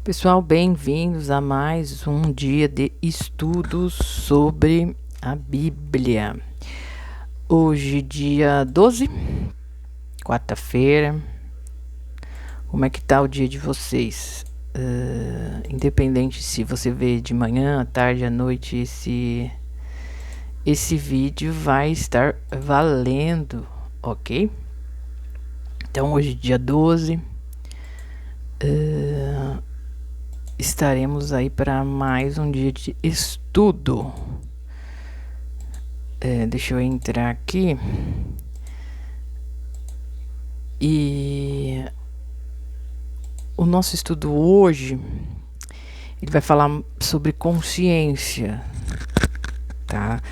Pessoal, bem-vindos a mais um dia de estudos sobre a Bíblia. Hoje, dia 12, quarta-feira. Como é que tá o dia de vocês? Independente se você vê de manhã, à tarde, à noite, esse vídeo vai estar valendo, ok? Então, hoje, dia 12, estaremos aí para mais um dia de estudo. Deixa eu entrar aqui. E o nosso estudo hoje, ele vai falar sobre consciência, tá?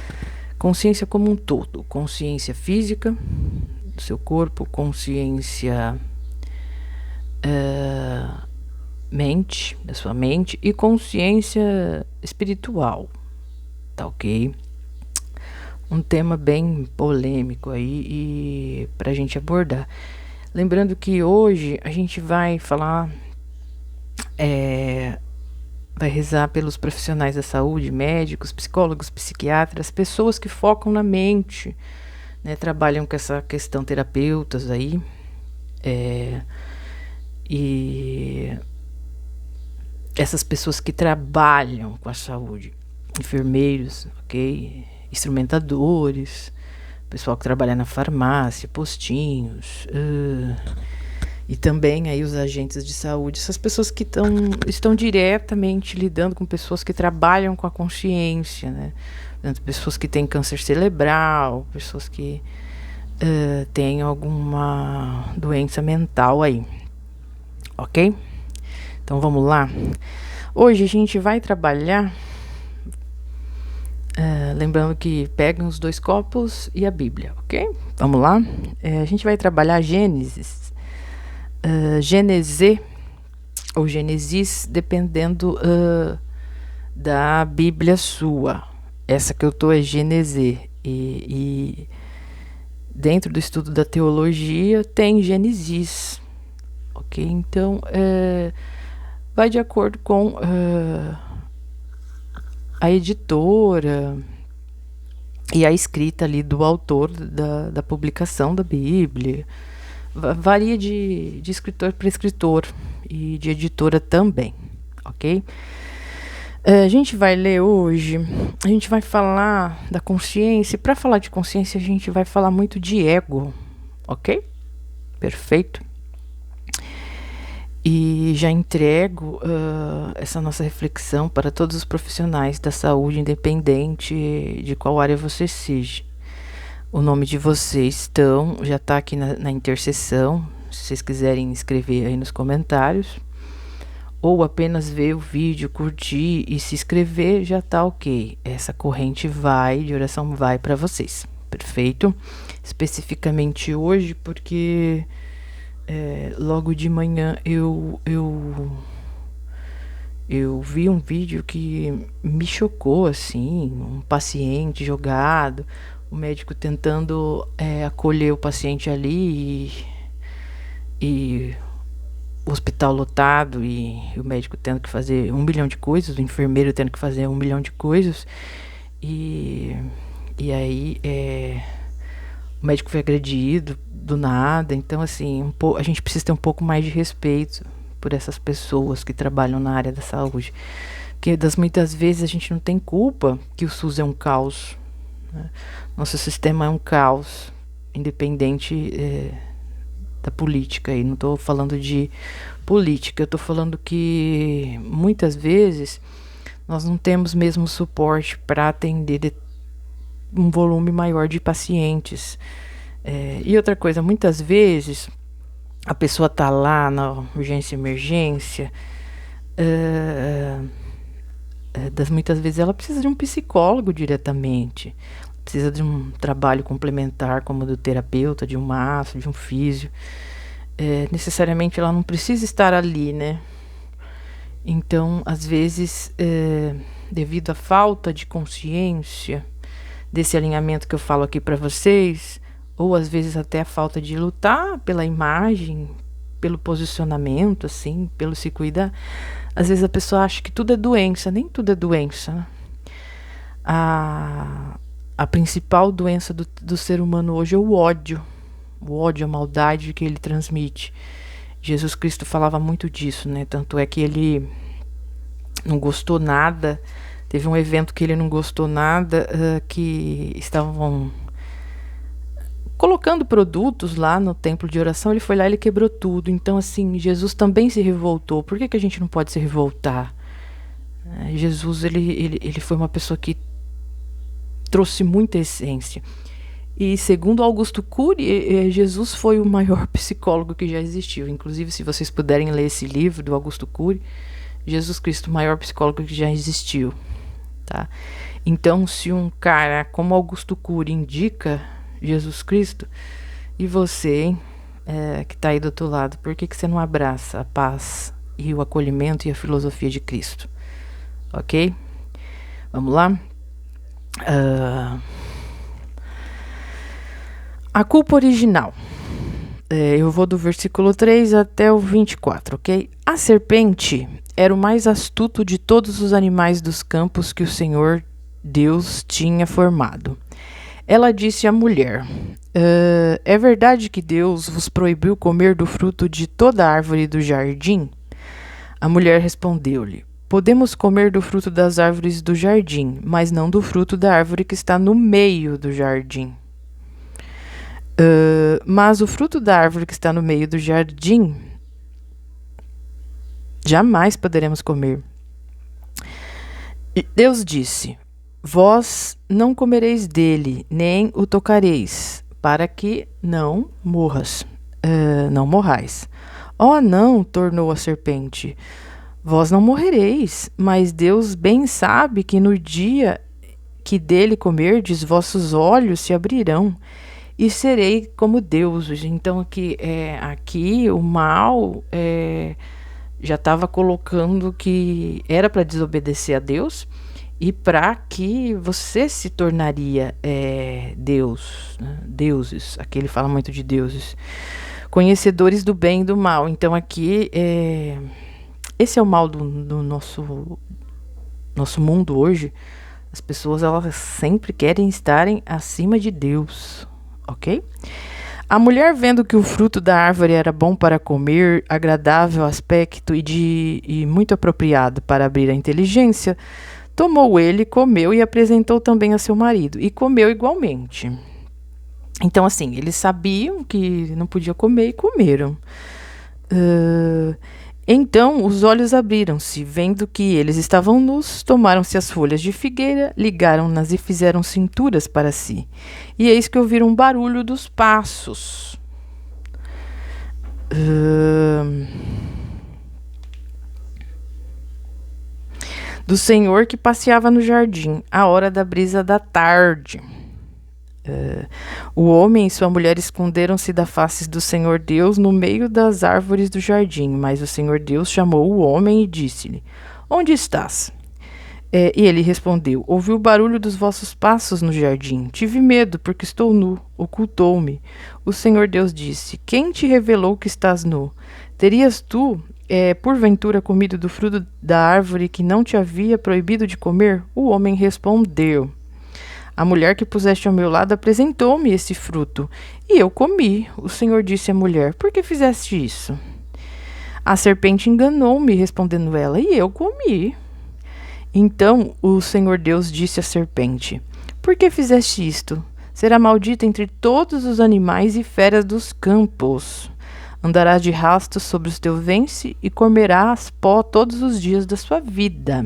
Consciência como um todo, consciência física do seu corpo, consciência mente, da sua mente, e consciência espiritual, tá ok? Um tema bem polêmico aí e pra gente abordar. Lembrando que hoje a gente vai falar, vai rezar pelos profissionais da saúde, médicos, psicólogos, psiquiatras, pessoas que focam na mente, né, trabalham com essa questão, terapeutas aí, e essas pessoas que trabalham com a saúde, enfermeiros, ok? Instrumentadores, pessoal que trabalha na farmácia, postinhos, e também aí os agentes de saúde, essas pessoas que estão diretamente lidando com pessoas que trabalham com a consciência, né? Portanto, pessoas que têm câncer cerebral, pessoas que têm alguma doença mental aí, ok? Então vamos lá. Hoje a gente vai trabalhar, lembrando que peguem os 2 copos e a Bíblia, ok? Vamos lá. A gente vai trabalhar Gênesis, Gênese ou Gênesis, dependendo da Bíblia sua. Essa que eu tô é Gênese, e dentro do estudo da teologia tem Gênesis, ok? Então vai de acordo com a editora e a escrita ali do autor da publicação da Bíblia. Varia de escritor para escritor e de editora também, ok? A gente vai ler hoje, a gente vai falar da consciência. Para falar de consciência, a gente vai falar muito de ego, ok? Perfeito. E já entrego essa nossa reflexão para todos os profissionais da saúde, independente de qual área você seja. O nome de vocês já está aqui na interseção, se vocês quiserem escrever aí nos comentários, ou apenas ver o vídeo, curtir e se inscrever, já tá ok. Essa corrente de oração vai para vocês, perfeito? Especificamente hoje, porque logo de manhã eu vi um vídeo que me chocou, assim, um paciente jogado, o médico tentando acolher o paciente ali e o hospital lotado e o médico tendo que fazer 1 milhão de coisas, o enfermeiro tendo que fazer 1 milhão de coisas, e aí o médico foi agredido do nada. Então, assim, a gente precisa ter um pouco mais de respeito por essas pessoas que trabalham na área da saúde, porque muitas vezes a gente não tem culpa que o SUS é um caos, né? Nosso sistema é um caos, independente da política. E não estou falando de política, eu estou falando que muitas vezes nós não temos mesmo suporte para atender um volume maior de pacientes. E outra coisa, muitas vezes a pessoa está lá na urgência e emergência, muitas vezes ela precisa de um psicólogo diretamente, precisa de um trabalho complementar como do terapeuta, de um mastro, de um físio. Necessariamente ela não precisa estar ali, né? Então, às vezes, devido à falta de consciência desse alinhamento que eu falo aqui para vocês, ou às vezes até a falta de lutar pela imagem, pelo posicionamento, assim, pelo se cuidar, Às vezes a pessoa acha que tudo é doença, nem tudo é doença, né? A principal doença do ser humano hoje é o ódio, a maldade que ele transmite. Jesus Cristo falava muito disso, né? Tanto é que ele não gostou nada. Teve um evento que ele não gostou nada, que estavam colocando produtos lá no templo de oração. Ele foi lá e ele quebrou tudo. Então, assim, Jesus também se revoltou. Por que a gente não pode se revoltar? Jesus, ele foi uma pessoa que trouxe muita essência. E segundo Augusto Cury, Jesus foi o maior psicólogo que já existiu. Inclusive, se vocês puderem ler esse livro do Augusto Cury, Jesus Cristo, o maior psicólogo que já existiu, tá? Então, se um cara como Augusto Cury indica Jesus Cristo, e você, hein, que tá aí do outro lado, por que você não abraça a paz e o acolhimento e a filosofia de Cristo? Ok? Vamos lá? A culpa original. Eu vou do versículo 3 até o 24, ok? A serpente era o mais astuto de todos os animais dos campos que o Senhor Deus tinha formado. Ela disse à mulher: é verdade que Deus vos proibiu comer do fruto de toda árvore do jardim? A mulher respondeu-lhe: podemos comer do fruto das árvores do jardim, mas não do fruto da árvore que está no meio do jardim. Mas o fruto da árvore que está no meio do jardim jamais poderemos comer. E Deus disse: vós não comereis dele, nem o tocareis, para que não morrais. Não morrais. Oh, não, tornou a serpente, vós não morrereis, mas Deus bem sabe que no dia que dele comerdes, vossos olhos se abrirão, e serei como deuses. Então aqui o mal já estava colocando que era para desobedecer a Deus e para que você se tornaria Deus, né? Deuses. Aqui ele fala muito de deuses, conhecedores do bem e do mal. Então aqui esse é o mal do nosso mundo hoje. As pessoas, elas sempre querem estarem acima de Deus. Ok? A mulher, vendo que o fruto da árvore era bom para comer, agradável ao aspecto e muito apropriado para abrir a inteligência, tomou ele, comeu e apresentou também a seu marido, e comeu igualmente. Então, assim, eles sabiam que não podia comer e comeram. Então os olhos abriram-se, vendo que eles estavam nus, tomaram-se as folhas de figueira, ligaram-nas e fizeram cinturas para si. E eis que ouviram um barulho dos passos. Do Senhor que passeava no jardim, à hora da brisa da tarde. O homem e sua mulher esconderam-se da face do Senhor Deus no meio das árvores do jardim. Mas o Senhor Deus chamou o homem e disse-lhe: onde estás? E ele respondeu: ouvi o barulho dos vossos passos no jardim. Tive medo, porque estou nu, ocultou-me. O Senhor Deus disse: quem te revelou que estás nu? Terias tu, porventura, comido do fruto da árvore que não te havia proibido de comer? O homem respondeu: a mulher que puseste ao meu lado apresentou-me esse fruto, e eu comi. O Senhor disse à mulher: por que fizeste isso? A serpente enganou-me, respondendo ela, e eu comi. Então o Senhor Deus disse à serpente: por que fizeste isto? Será maldita entre todos os animais e feras dos campos. Andarás de rastos sobre os teus ventres e comerás pó todos os dias da sua vida.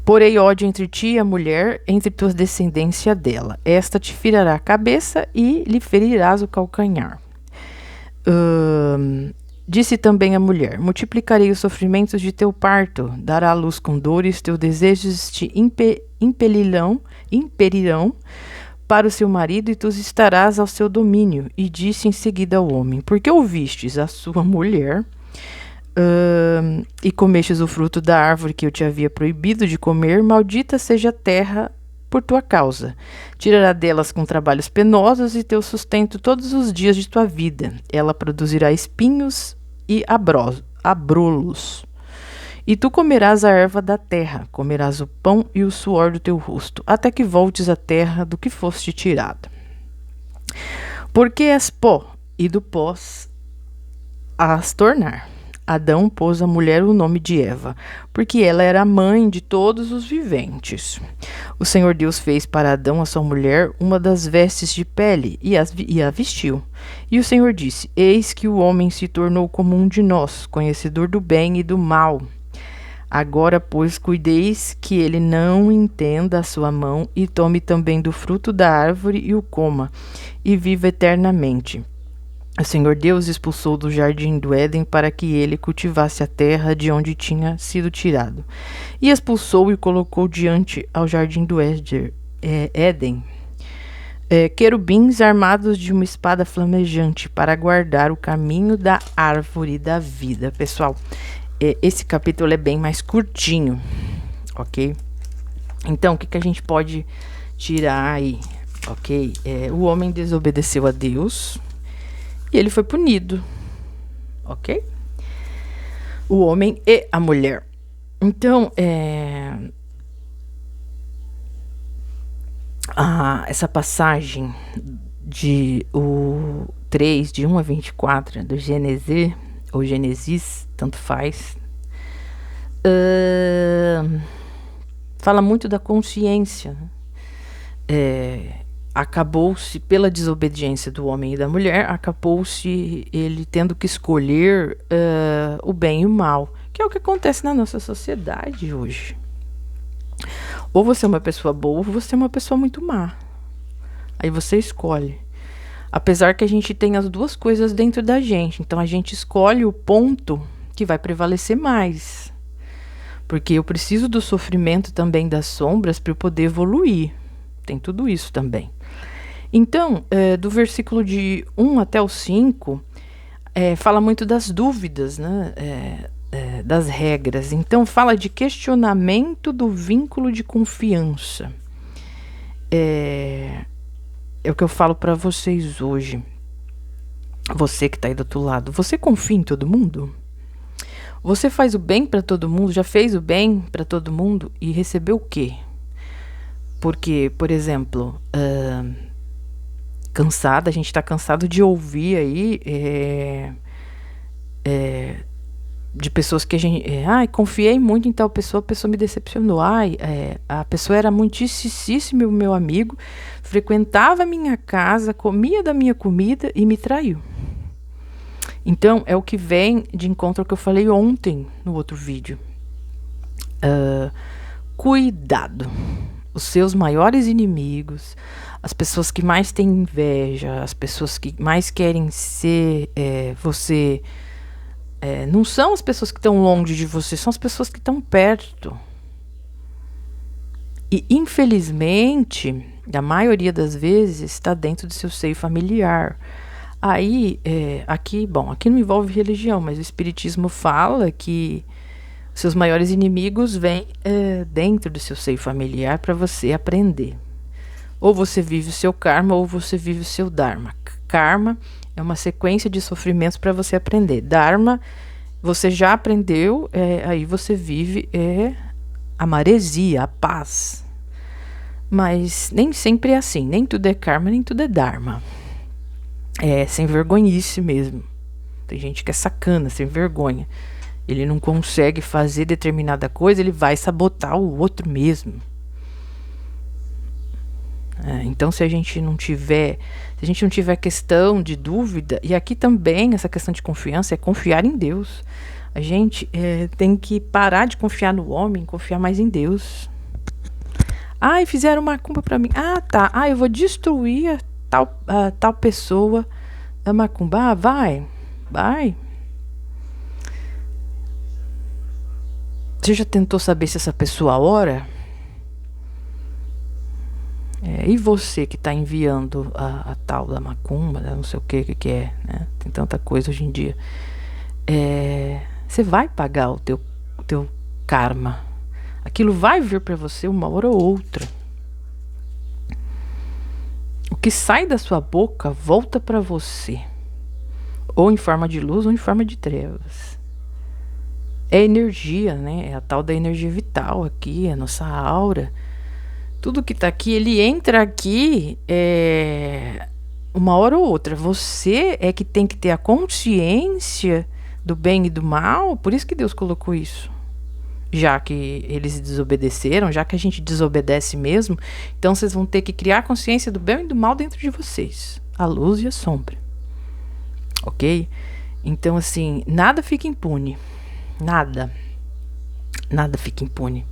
Porém, ódio entre ti e a mulher, entre tua descendência dela. Esta te ferirá a cabeça e lhe ferirás o calcanhar. Disse também a mulher: multiplicarei os sofrimentos de teu parto, dará à luz com dores, teus desejos te imperirão para o seu marido, e tu estarás ao seu domínio. E disse em seguida ao homem: por que ouvistes a sua mulher? E comestes o fruto da árvore que eu te havia proibido de comer, maldita seja a terra por tua causa. Tirará delas com trabalhos penosos e teu sustento todos os dias de tua vida. Ela produzirá espinhos e abrolhos. E tu comerás a erva da terra, comerás o pão e o suor do teu rosto, até que voltes à terra do que foste tirado. Porque és pó, e do pó has tornar. Adão pôs à mulher o nome de Eva, porque ela era a mãe de todos os viventes. O Senhor Deus fez para Adão, a sua mulher, uma das vestes de pele, e a vestiu. E o Senhor disse: Eis que o homem se tornou como um de nós, conhecedor do bem e do mal. Agora, pois, cuideis que ele não entenda a sua mão, e tome também do fruto da árvore e o coma, e viva eternamente. O Senhor Deus expulsou do jardim do Éden para que ele cultivasse a terra de onde tinha sido tirado. E expulsou e colocou diante ao jardim do Éden querubins armados de uma espada flamejante para guardar o caminho da árvore da vida. Pessoal, esse capítulo é bem mais curtinho, ok? Então, o que a gente pode tirar aí, ok? O homem desobedeceu a Deus e ele foi punido, ok? O homem e a mulher. Então, essa passagem de o 3, de 1 a 24, do Gênesis, ou Gênesis, tanto faz, fala muito da consciência. Acabou-se, pela desobediência do homem e da mulher, acabou-se ele tendo que escolher o bem e o mal, que é o que acontece na nossa sociedade hoje. Ou você é uma pessoa boa, ou você é uma pessoa muito má. Aí você escolhe. Apesar que a gente tem as duas coisas dentro da gente. Então a gente escolhe o ponto que vai prevalecer mais. Porque eu preciso do sofrimento também das sombras para eu poder evoluir. Tem tudo isso também. Então, do versículo de 1 até o 5, fala muito das dúvidas, né? Das regras. Então, fala de questionamento do vínculo de confiança. É o que eu falo para vocês hoje. Você que tá aí do outro lado, você confia em todo mundo? Você faz o bem para todo mundo? Já fez o bem para todo mundo e recebeu o quê? Porque, por exemplo, cansada, a gente tá cansado de ouvir aí de pessoas que a gente... confiei muito em tal pessoa, a pessoa me decepcionou. A pessoa era muitíssimo meu amigo, frequentava a minha casa, comia da minha comida e me traiu. Então, é o que vem de encontro ao que eu falei ontem no outro vídeo. Cuidado. Os seus maiores inimigos, as pessoas que mais têm inveja, as pessoas que mais querem ser você... não são as pessoas que estão longe de você, são as pessoas que estão perto. E, infelizmente, a maioria das vezes, está dentro do seu seio familiar. Aí, aqui não envolve religião, mas o Espiritismo fala que seus maiores inimigos vêm dentro do seu seio familiar para você aprender. Ou você vive o seu karma, ou você vive o seu dharma. Karma é uma sequência de sofrimentos para você aprender. Dharma, você já aprendeu, aí você vive a maresia, a paz. Mas nem sempre é assim. Nem tudo é karma, nem tudo é dharma. É sem vergonhice mesmo. Tem gente que é sacana, sem vergonha. Ele não consegue fazer determinada coisa, ele vai sabotar o outro mesmo. Então, se a gente não tiver questão de dúvida, e aqui também essa questão de confiança é confiar em Deus. A gente tem que parar de confiar no homem, confiar mais em Deus. Fizeram uma macumba pra mim. Tá. Eu vou destruir a tal pessoa da macumba. Vai. Você já tentou saber se essa pessoa ora? E você que está enviando a tal da macumba, não sei o que é, né? Tem tanta coisa hoje em dia. Você vai pagar o teu karma. Aquilo vai vir para você uma hora ou outra. O que sai da sua boca volta para você. Ou em forma de luz ou em forma de trevas. é energia, né? É a tal da energia vital aqui, a nossa aura. Tudo que tá aqui, ele entra aqui uma hora ou outra. Você é que tem que ter a consciência do bem e do mal, por isso que Deus colocou isso. Já que eles desobedeceram, já que a gente desobedece mesmo, então vocês vão ter que criar a consciência do bem e do mal dentro de vocês. A luz e a sombra. Ok? Então, assim, nada fica impune. Nada. Nada fica impune.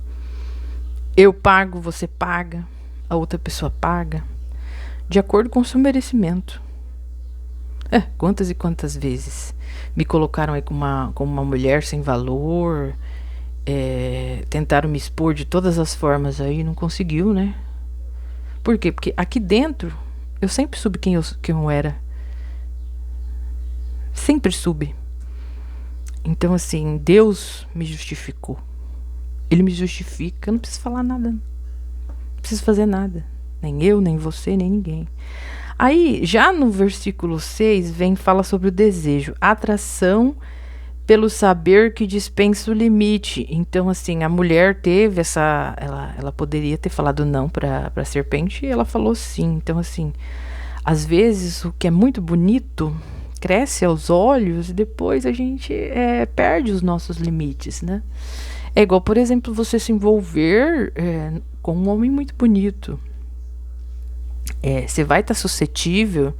Eu pago, você paga, a outra pessoa paga, de acordo com o seu merecimento. Quantas e quantas vezes me colocaram aí como uma mulher sem valor, tentaram me expor de todas as formas aí e não conseguiu, né? Por quê? Porque aqui dentro eu sempre soube quem eu era. Sempre soube. Então, assim, Deus me justificou. Ele me justifica, eu não preciso falar nada. Não preciso fazer nada. Nem eu, nem você, nem ninguém. Aí, já no versículo 6, fala sobre o desejo. Atração pelo saber que dispensa o limite. Então, assim, a mulher teve essa... Ela poderia ter falado não para a serpente e ela falou sim. Então, assim, às vezes o que é muito bonito cresce aos olhos e depois a gente perde os nossos limites, né? É igual, por exemplo, você se envolver com um homem muito bonito. Você vai estar suscetível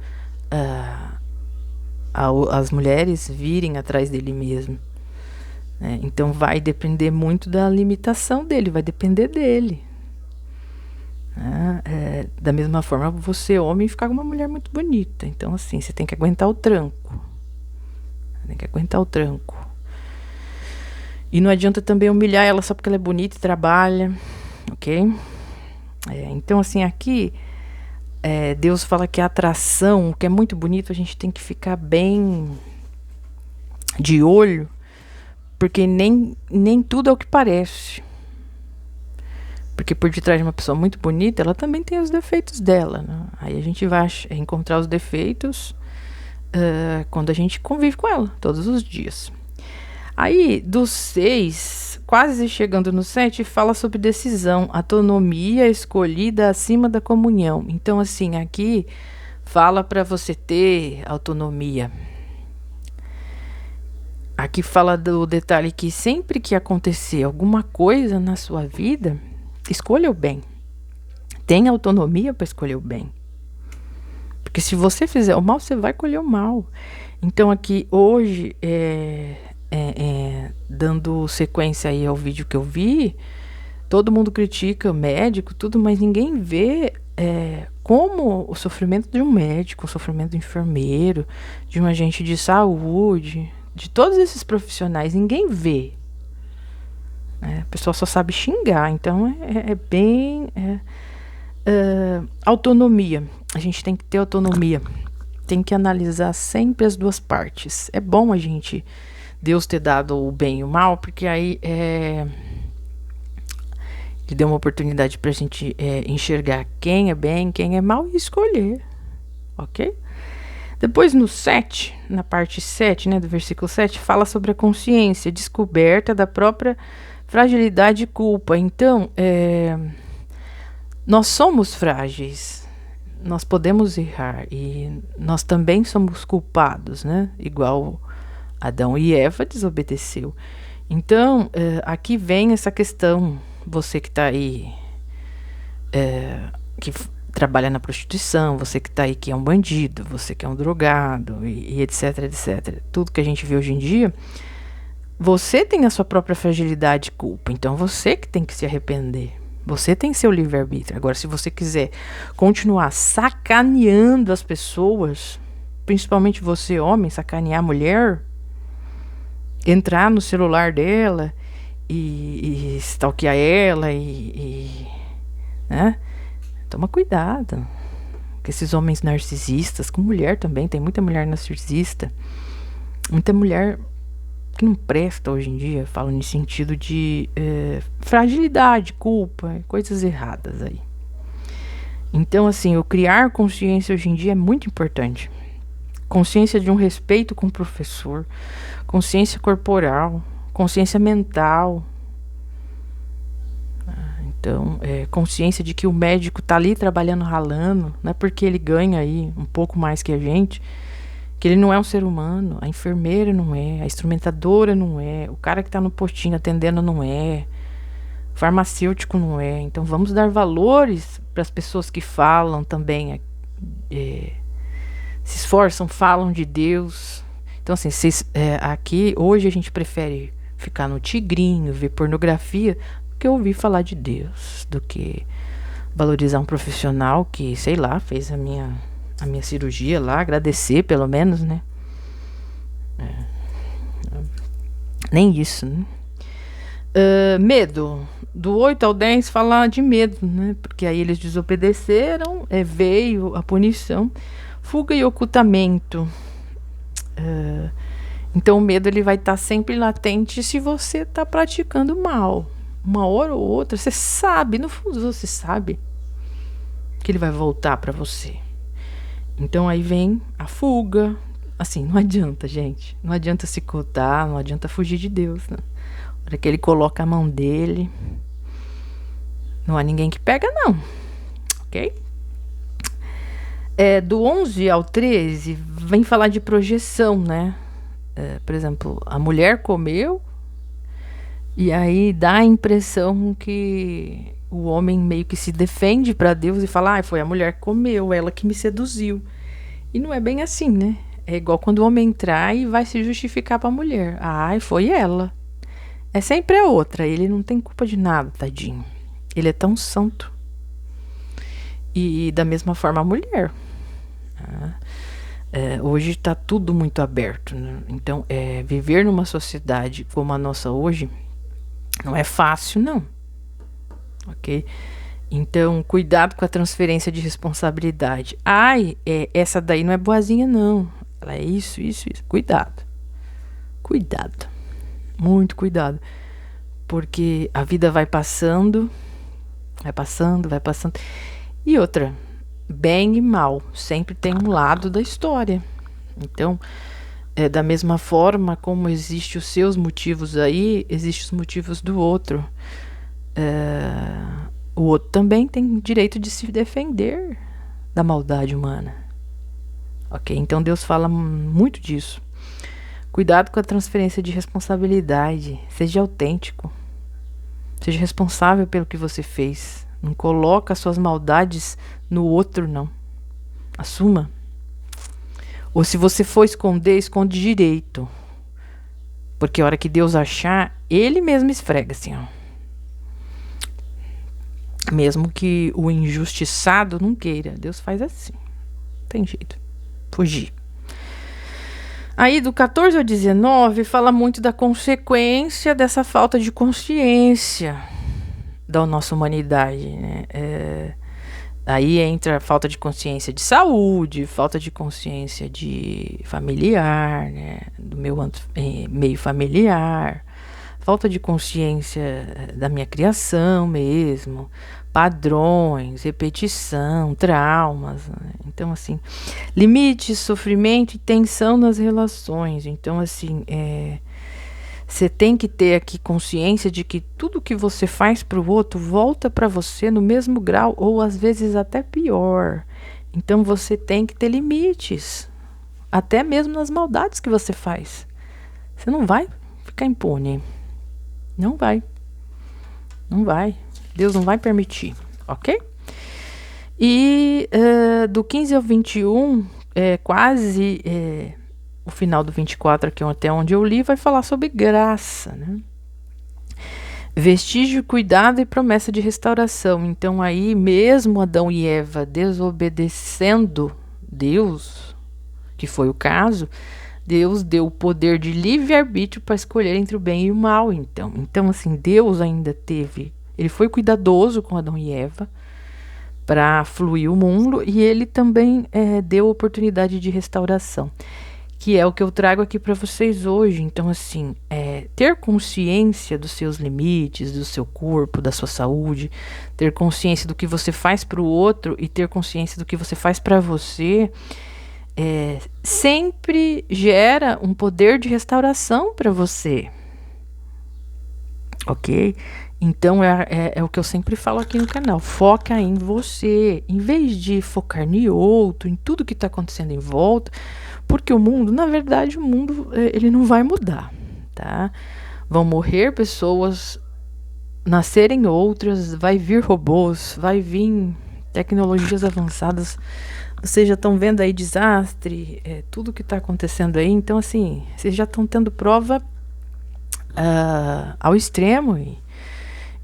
às mulheres virem atrás dele mesmo. Então vai depender muito da limitação dele, vai depender dele. Da mesma forma, você, homem, ficar com uma mulher muito bonita. Então, assim, você tem que aguentar o tranco. Tem que aguentar o tranco. E não adianta também humilhar ela só porque ela é bonita e trabalha, ok? Então, assim, aqui, Deus fala que a atração, o que é muito bonito, a gente tem que ficar bem de olho, porque nem tudo é o que parece. Porque por detrás de uma pessoa muito bonita, ela também tem os defeitos dela, né? Aí a gente vai encontrar os defeitos quando a gente convive com ela, todos os dias. Aí, do 6, quase chegando no 7, fala sobre decisão, autonomia escolhida acima da comunhão. Então, assim, aqui fala para você ter autonomia. Aqui fala do detalhe que sempre que acontecer alguma coisa na sua vida, escolha o bem. Tenha autonomia para escolher o bem. Porque se você fizer o mal, você vai colher o mal. Então, aqui, hoje, dando sequência aí ao vídeo que eu vi, todo mundo critica o médico, tudo, mas ninguém vê como o sofrimento de um médico, o sofrimento do enfermeiro, de um agente de saúde, de todos esses profissionais, ninguém vê. A pessoa só sabe xingar, então bem... autonomia. A gente tem que ter autonomia. Tem que analisar sempre as duas partes. É bom Deus ter dado o bem e o mal, porque aí Ele deu uma oportunidade pra gente enxergar quem é bem, quem é mal e escolher. Ok? Depois no 7, na parte 7, né, do versículo 7, fala sobre a consciência, descoberta da própria fragilidade e culpa. Então, nós somos frágeis, nós podemos errar e nós também somos culpados, né? Igual Adão e Eva desobedeceu. Então, aqui vem essa questão, você que está aí, que trabalha na prostituição, você que está aí que é um bandido, você que é um drogado e etc, etc. Tudo que a gente vê hoje em dia, você tem a sua própria fragilidade e culpa, então você que tem que se arrepender. Você tem seu livre-arbítrio. Agora, se você quiser continuar sacaneando as pessoas, principalmente você, homem, sacanear a mulher, entrar no celular dela e stalkear ela né? Toma cuidado com esses homens narcisistas, com mulher também, tem muita mulher narcisista, muita mulher que não presta hoje em dia, falo no sentido de fragilidade, culpa, coisas erradas aí. Então, assim, o criar consciência hoje em dia é muito importante. Consciência de um respeito com o professor, consciência corporal, consciência mental. Então, consciência de que o médico tá ali trabalhando, ralando, não é porque ele ganha aí um pouco mais que a gente, que ele não é um ser humano. A enfermeira não é, a instrumentadora não é, o cara que tá no postinho atendendo não é, o farmacêutico não é. Então, vamos dar valores para as pessoas que falam também, se esforçam, falam de Deus. Então, assim, aqui, hoje a gente prefere ficar no tigrinho, ver pornografia, que ouvir falar de Deus, do que valorizar um profissional que, sei lá, fez a minha cirurgia lá, agradecer pelo menos, né? Nem isso, né? Medo. Do 8 ao 10 fala de medo, né? Porque aí eles desobedeceram, veio a punição, fuga e ocultamento. Então o medo ele vai estar sempre latente se você está praticando mal. Uma hora ou outra, você sabe, no fundo você sabe que ele vai voltar para você. Então aí vem a fuga. Assim, não adianta, gente. Não adianta se cotar, não adianta fugir de Deus, né? Na hora que ele coloca a mão dele, não há ninguém que pega, não. Ok? Do 11 ao 13, vem falar de projeção, né? Por exemplo, a mulher comeu, e aí dá a impressão que o homem meio que se defende para Deus e fala: foi a mulher que comeu, ela que me seduziu. E não é bem assim, né? É igual quando o homem trai e vai se justificar para a mulher. Foi ela. É sempre a outra. Ele não tem culpa de nada, tadinho. Ele é tão santo. E da mesma forma a mulher. Hoje está tudo muito aberto, né? Então, viver numa sociedade como a nossa hoje não é fácil, não. Ok? Então, cuidado com a transferência de responsabilidade. Essa daí não é boazinha, não. Ela é isso. Cuidado. Cuidado. Muito cuidado. Porque a vida vai passando. Vai passando. E outra, bem e mal sempre tem um lado da história. Então, da mesma forma como existem os seus motivos aí, existem os motivos do outro. O outro também tem direito de se defender da maldade humana. Ok? Então Deus fala muito disso. Cuidado com a transferência de responsabilidade. Seja autêntico. Seja responsável pelo que você fez. Não coloca suas maldades no outro, não. Assuma. Ou se você for esconder, esconde direito. Porque a hora que Deus achar, Ele mesmo esfrega assim, ó. Mesmo que o injustiçado não queira. Deus faz assim. Não tem jeito. Fugir. Aí do 14 ao 19 fala muito da consequência dessa falta de consciência da nossa humanidade, né? Aí entra a falta de consciência de saúde, falta de consciência de familiar, né? Do meu meio familiar, falta de consciência da minha criação mesmo, padrões, repetição, traumas, né? Então, assim, limites, sofrimento e tensão nas relações. Então, assim, você tem que ter aqui consciência de que tudo que você faz para o outro volta para você no mesmo grau ou às vezes até pior. Então você tem que ter limites, até mesmo nas maldades que você faz. Você não vai ficar impune. Não vai. Não vai. Deus não vai permitir, ok? E do 15 ao 21, quase... o final do 24, aqui até onde eu li, vai falar sobre graça, né? Vestígio, cuidado e promessa de restauração. Então aí, mesmo Adão e Eva desobedecendo Deus, que foi o caso, Deus deu o poder de livre-arbítrio para escolher entre o bem e o mal. Então assim, Deus ainda ele foi cuidadoso com Adão e Eva para fluir o mundo, e ele também deu oportunidade de restauração, que é o que eu trago aqui para vocês hoje. Então, assim, ter consciência dos seus limites, do seu corpo, da sua saúde, ter consciência do que você faz para o outro e ter consciência do que você faz para você, sempre gera um poder de restauração para você. ok? Então é o que eu sempre falo aqui no canal. Foca em você, em vez de focar em outro, em tudo que está acontecendo em volta, porque o mundo, na verdade, o mundo ele não vai mudar, tá? Vão morrer pessoas, nascerem outras, vai vir robôs, vai vir tecnologias avançadas. Vocês já estão vendo aí desastre, tudo que está acontecendo aí. Então, assim, vocês já estão tendo prova ao extremo.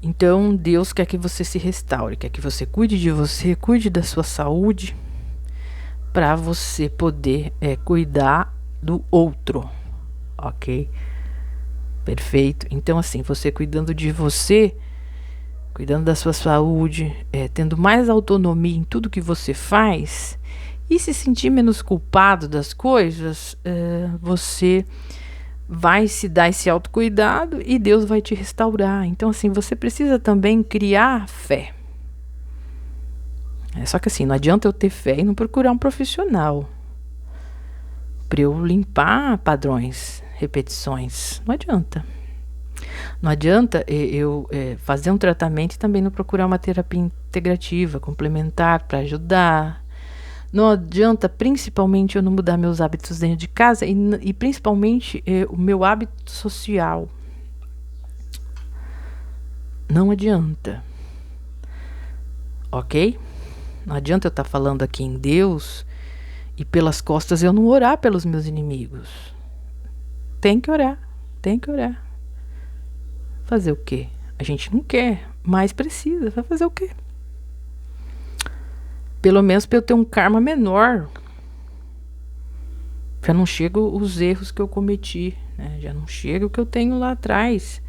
Então, Deus quer que você se restaure, quer que você cuide de você, cuide da sua saúde, para você poder cuidar do outro, ok? Perfeito. Então, assim, você cuidando de você, cuidando da sua saúde, tendo mais autonomia em tudo que você faz e se sentir menos culpado das coisas, você vai se dar esse autocuidado e Deus vai te restaurar. Então, assim, você precisa também criar fé. Só que assim, não adianta eu ter fé e não procurar um profissional para eu limpar padrões, repetições. Não adianta. Não adianta eu fazer um tratamento e também não procurar uma terapia integrativa, complementar, para ajudar. Não adianta, principalmente, eu não mudar meus hábitos dentro de casa e principalmente o meu hábito social. Não adianta. Ok? Não adianta eu estar falando aqui em Deus e pelas costas eu não orar pelos meus inimigos. Tem que orar. Tem que orar. Fazer o quê? A gente não quer, mas precisa. Vai fazer o quê? Pelo menos para eu ter um karma menor. Já não chega os erros que eu cometi, né? Já não chega o que eu tenho lá atrás.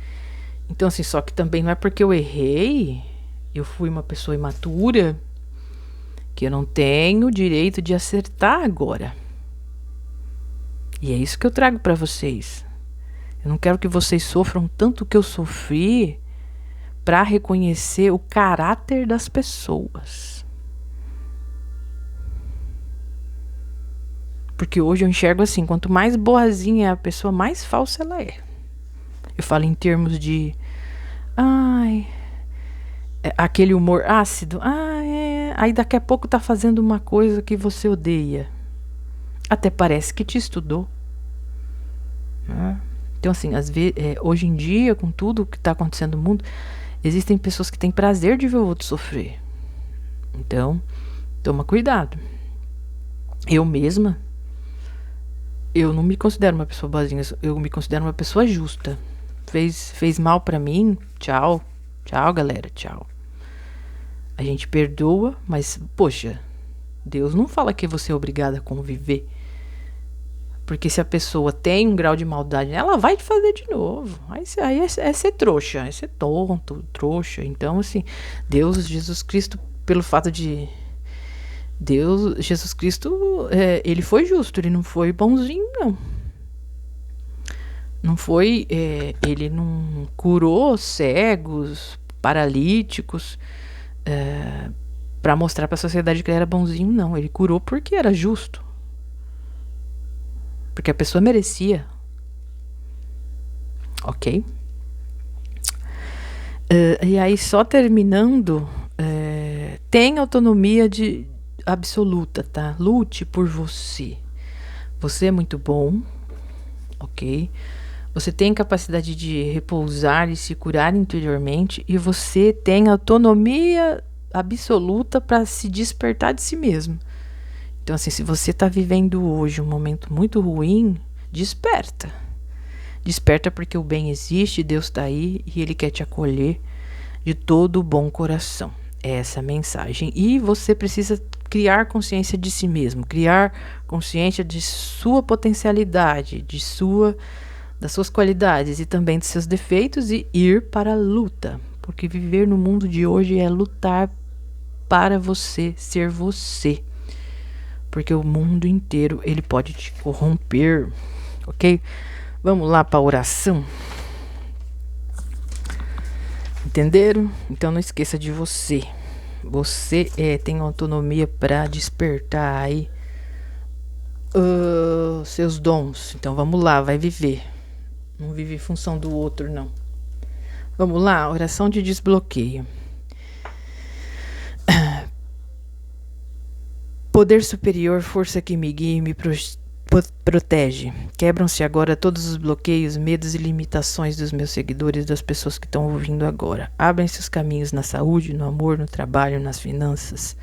Então, assim, só que também não é porque eu errei, eu fui uma pessoa imatura, que eu não tenho o direito de acertar agora. E é isso que eu trago para vocês. Eu não quero que vocês sofram tanto que eu sofri para reconhecer o caráter das pessoas. Porque hoje eu enxergo assim, quanto mais boazinha é a pessoa, mais falsa ela é. Eu falo em termos de... aquele humor ácido. Aí daqui a pouco tá fazendo uma coisa que você odeia. Até parece que te estudou. Né? Então, assim, às vezes, hoje em dia, com tudo que tá acontecendo no mundo, existem pessoas que têm prazer de ver o outro sofrer. Então, toma cuidado. Eu mesma, eu não me considero uma pessoa boazinha, eu me considero uma pessoa justa. Fez mal pra mim, tchau. Tchau, galera, tchau. A gente perdoa, mas, poxa, Deus não fala que você é obrigada a conviver. Porque se a pessoa tem um grau de maldade, ela vai te fazer de novo. Aí é ser trouxa, é ser tonto, trouxa. Então, assim, Deus, Jesus Cristo, pelo fato de... Deus, Jesus Cristo, ele foi justo, ele não foi bonzinho, não. Não foi... ele não curou cegos, paralíticos, para mostrar para a sociedade que ele era bonzinho, não. Ele curou porque era justo. Porque a pessoa merecia. Ok? E aí, só terminando, tem autonomia absoluta, tá? Lute por você. Você é muito bom, ok? Você tem capacidade de repousar e se curar interiormente. E você tem autonomia absoluta para se despertar de si mesmo. Então, assim, se você está vivendo hoje um momento muito ruim, desperta. Desperta porque o bem existe, Deus está aí e Ele quer te acolher de todo o bom coração. É essa a mensagem. E você precisa criar consciência de si mesmo, criar consciência de sua potencialidade, das suas qualidades e também dos seus defeitos e ir para a luta. Porque viver no mundo de hoje é lutar para você ser você. Porque o mundo inteiro, ele pode te corromper, ok? Vamos lá para a oração? Entenderam? Então não esqueça de você. Você tem autonomia para despertar aí seus dons. Então vamos lá, vai viver. Não vive em função do outro, não. Vamos lá, oração de desbloqueio. Poder superior, força que me guia e me protege. Quebram-se agora todos os bloqueios, medos e limitações dos meus seguidores, das pessoas que estão ouvindo agora. Abrem-se os caminhos na saúde, no amor, no trabalho, nas finanças,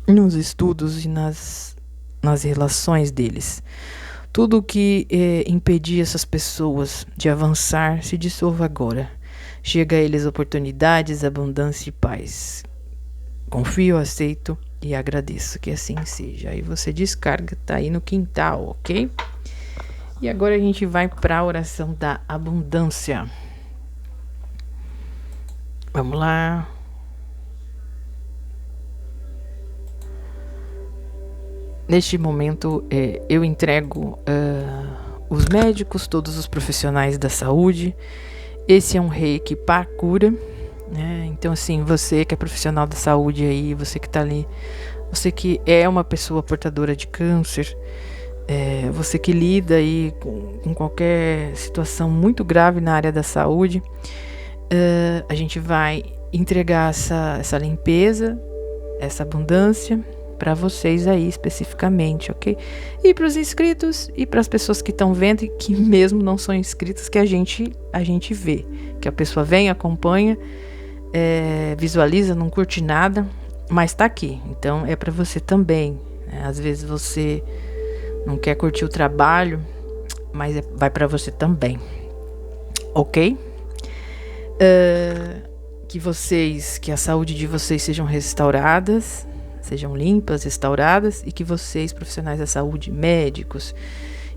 nos estudos e nas relações deles. Tudo o que impedia essas pessoas de avançar se dissolva agora. Chega a eles oportunidades, abundância e paz. Confio, aceito e agradeço, que assim seja. Aí você descarga, tá aí no quintal, ok? E agora a gente vai para a oração da abundância. Vamos lá. Neste momento, eu entrego os médicos, todos os profissionais da saúde. Esse é um reiki para cura. Então, assim, você que é profissional da saúde aí, você que tá ali, você que é uma pessoa portadora de câncer, você que lida aí com qualquer situação muito grave na área da saúde, a gente vai entregar essa limpeza, essa abundância para vocês aí especificamente, ok? E para os inscritos e para as pessoas que estão vendo e que mesmo não são inscritas, que a gente vê, que a pessoa vem, acompanha, visualiza, não curte nada, mas tá aqui. Então é para você também, né? Às vezes você não quer curtir o trabalho, mas vai para você também, ok? Que a saúde de vocês sejam restauradas, sejam limpas, restauradas, e que vocês, profissionais da saúde, médicos,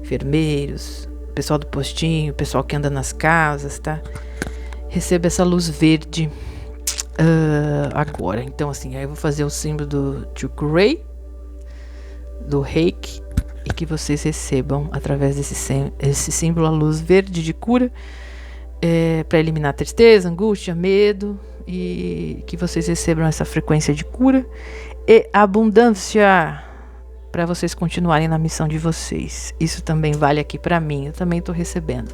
enfermeiros, pessoal do postinho, pessoal que anda nas casas, tá? Receba essa luz verde agora. Então, assim, aí eu vou fazer o símbolo do Chukrei, do reiki, e que vocês recebam através desse símbolo a luz verde de cura, para eliminar tristeza, angústia, medo, e que vocês recebam essa frequência de cura e abundância para vocês continuarem na missão de vocês. Isso também vale aqui para mim, eu também estou recebendo.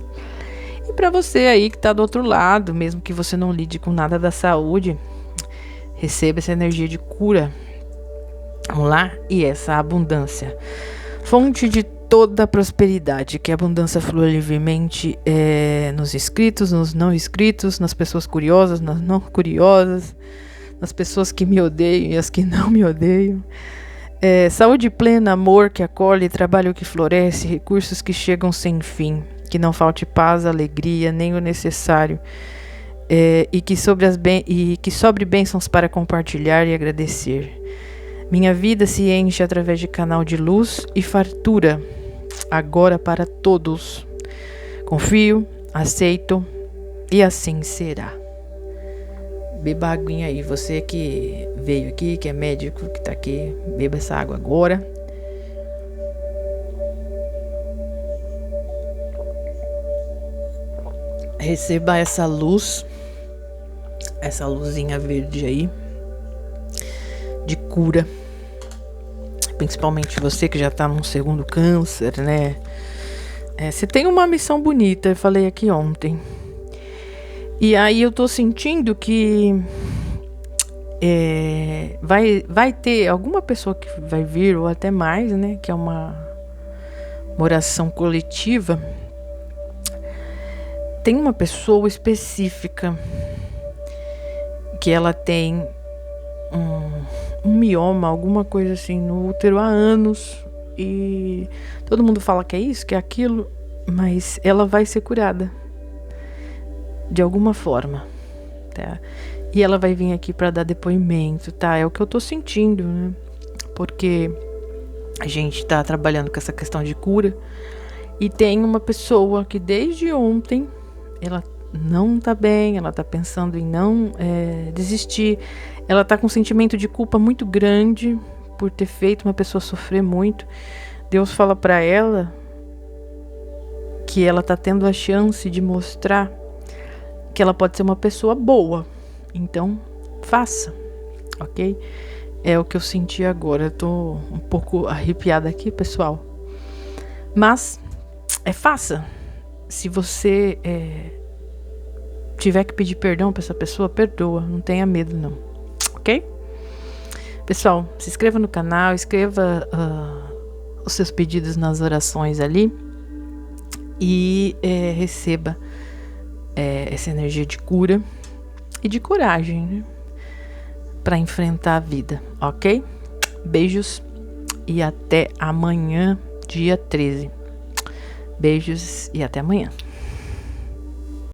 E para você aí que está do outro lado, mesmo que você não lide com nada da saúde, receba essa energia de cura. Vamos lá? E essa abundância. Fonte de toda a prosperidade, que a abundância flua livremente nos inscritos, nos não inscritos, nas pessoas curiosas, nas não curiosas, nas pessoas que me odeiam e as que não me odeiam. Saúde plena, amor que acolhe, trabalho que floresce, recursos que chegam sem fim. Que não falte paz, alegria, nem o necessário, e que sobre bênçãos para compartilhar e agradecer. Minha vida se enche através de canal de luz e fartura, agora para todos. Confio, aceito e assim será. Beba a aguinha aí, você que veio aqui, que é médico, que tá aqui, beba essa água agora. Receba essa luz, essa luzinha verde aí, de cura. Principalmente você que já tá num segundo câncer, né? Você tem uma missão bonita, eu falei aqui ontem. E aí eu tô sentindo que vai ter alguma pessoa que vai vir, ou até mais, né? Que é uma oração coletiva. Tem uma pessoa específica que ela tem um mioma, alguma coisa assim no útero há anos, e todo mundo fala que é isso, que é aquilo, mas ela vai ser curada de alguma forma, tá? E ela vai vir aqui para dar depoimento, tá? É o que eu tô sentindo, né? Porque a gente tá trabalhando com essa questão de cura, e tem uma pessoa que desde ontem ela não tá bem, ela tá pensando em não desistir, ela tá com um sentimento de culpa muito grande por ter feito uma pessoa sofrer muito. Deus fala para ela que ela tá tendo a chance de mostrar que ela pode ser uma pessoa boa, então faça, ok? É o que eu senti agora, eu tô um pouco arrepiada aqui, pessoal, mas faça. Se você tiver que pedir perdão pra essa pessoa, perdoa. Não tenha medo, não. Ok? Pessoal, se inscreva no canal, escreva os seus pedidos nas orações ali e receba essa energia de cura e de coragem, né? Para enfrentar a vida, ok? Beijos e até amanhã, dia 13. Beijos e até amanhã.